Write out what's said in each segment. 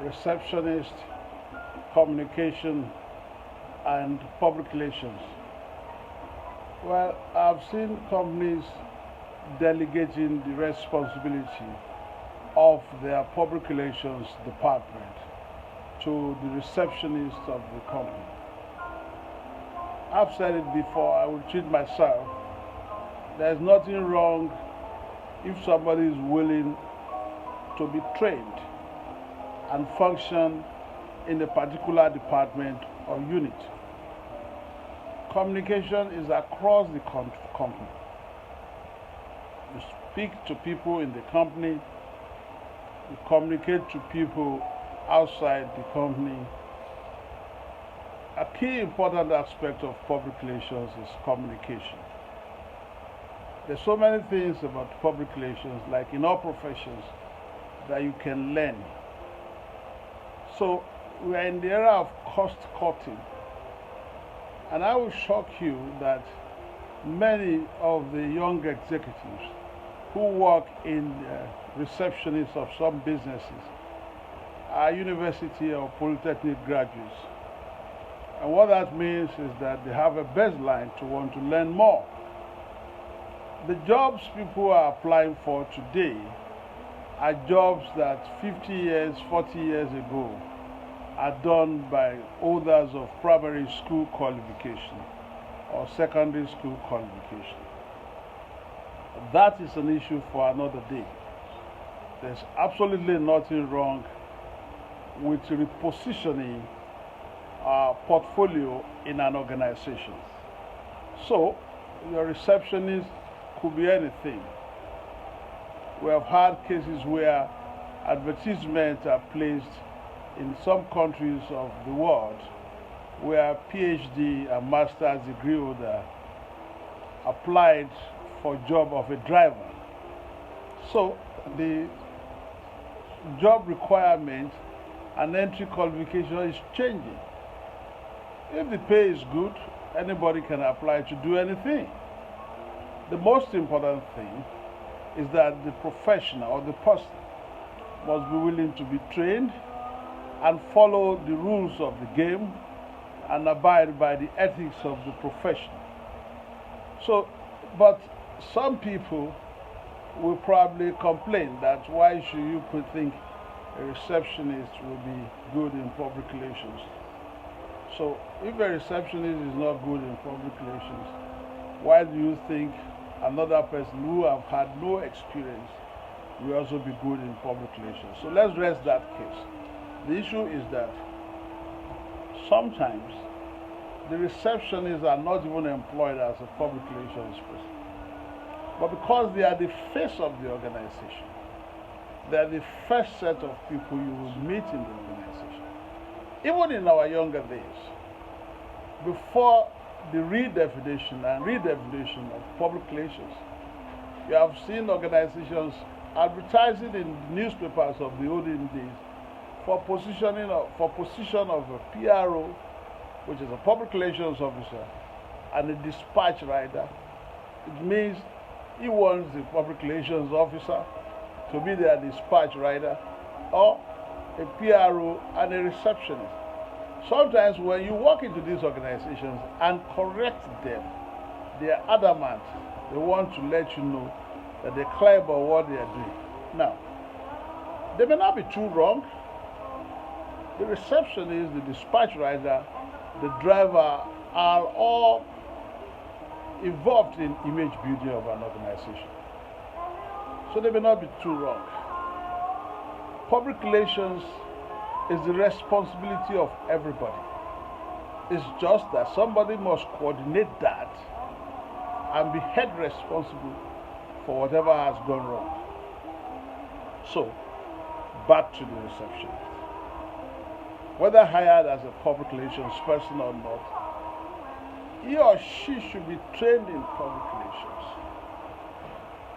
receptionist, communication, and public relations. Well, I've seen companies delegating the responsibility of their public relations department to the receptionist of the company. I've said it before, I will treat myself. There's nothing wrong if somebody is willing to be trained and function in a particular department or unit. Communication is across the company. You speak to people in the company, you communicate to people outside the company. A key important aspect of public relations is communication. There's so many things about public relations, like in all professions, that you can learn. So we are in the era of cost cutting, and I will shock you that many of the young executives who work in receptionists of some businesses are university or polytechnic graduates. And what that means is that they have a baseline to want to learn more. The jobs people are applying for today are jobs that 50 years, 40 years ago are done by holders of primary school qualification or secondary school qualification. That is an issue for another day. There's absolutely nothing wrong with repositioning our portfolio in an organization. So, your receptionist could be anything. We have had cases where advertisements are placed in some countries of the world where PhD and master's degree holder applied for job of a driver. So the job requirement and entry qualification is changing. If the pay is good, anybody can apply to do anything. The most important thing is that the professional or the person must be willing to be trained and follow the rules of the game and abide by the ethics of the profession. So, but some people will probably complain that why should you think a receptionist will be good in public relations? So, if a receptionist is not good in public relations, why do you think another person who have had no experience will also be good in public relations? So let's rest that case. The issue is that sometimes the receptionists are not even employed as a public relations person. But because they are the face of the organization, they are the first set of people you will meet in the organization. Even in our younger days, before the redefinition of public relations, you have seen organizations advertising in newspapers of the olden days for position of a PRO, which is a public relations officer, and a dispatch rider. It means he wants the public relations officer to be their dispatch rider, or a PRO and a receptionist. Sometimes when you walk into these organizations and correct them, they are adamant. They want to let you know that they're clear about what they are doing. Now, they may not be too wrong. The receptionist, the dispatch rider, the driver are all involved in image building of an organization. So they may not be too wrong. Public relations is the responsibility of everybody. It's just that somebody must coordinate that and be held responsible for whatever has gone wrong. So, back to the receptionist. Whether hired as a public relations person or not, he or she should be trained in public relations,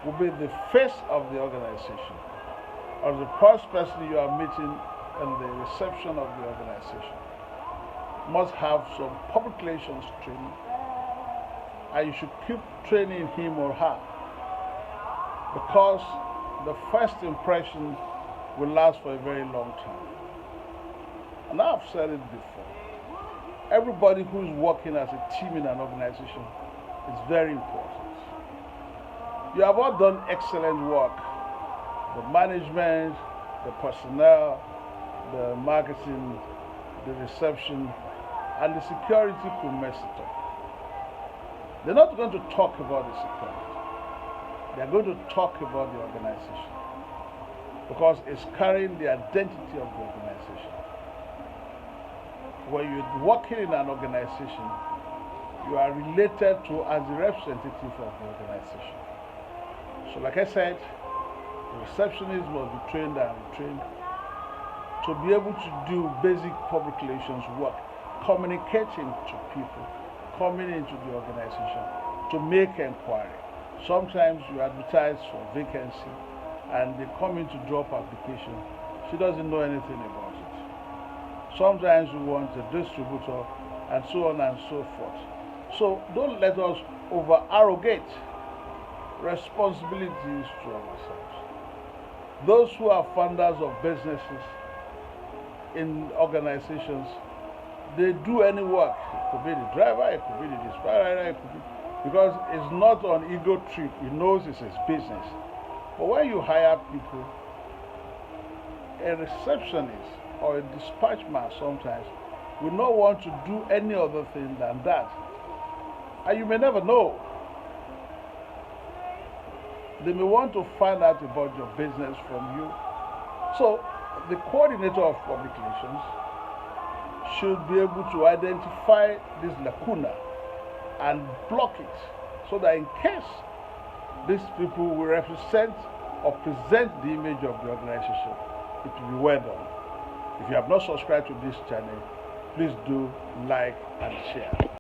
will be the face of the organization, or the first person you are meeting in the reception of the organization must have some public relations training, and you should keep training him or her, because the first impression will last for a very long time. And I've said it before. Everybody who's working as a team in an organization is very important. You have all done excellent work. The management, the personnel, the marketing, the reception, and the security could mess it up. They're not going to talk about the security. They're going to talk about the organization because it's carrying the identity of the organization. When you're working in an organization, you are related to as the representative of the organization. So like I said, the receptionist must be trained and retrained to be able to do basic public relations work, communicating to people, coming into the organization to make inquiry. Sometimes you advertise for vacancy and they come in to drop application. She doesn't know anything about it. Sometimes we want a distributor and so on and so forth. So don't let us over-arrogate responsibilities to ourselves. Those who are founders of businesses in organizations, they do any work. It could be the driver, it could be the dispatcher, it could be, because it's not on ego trip. He knows it's his business. But when you hire people, a receptionist or a dispatchman sometimes will not want to do any other thing than that. And you may never know. They may want to find out about your business from you. So the coordinator of public relations should be able to identify this lacuna and block it so that in case these people will represent or present the image of the organization, it will be well done. If you have not subscribed to this channel, please do like and share.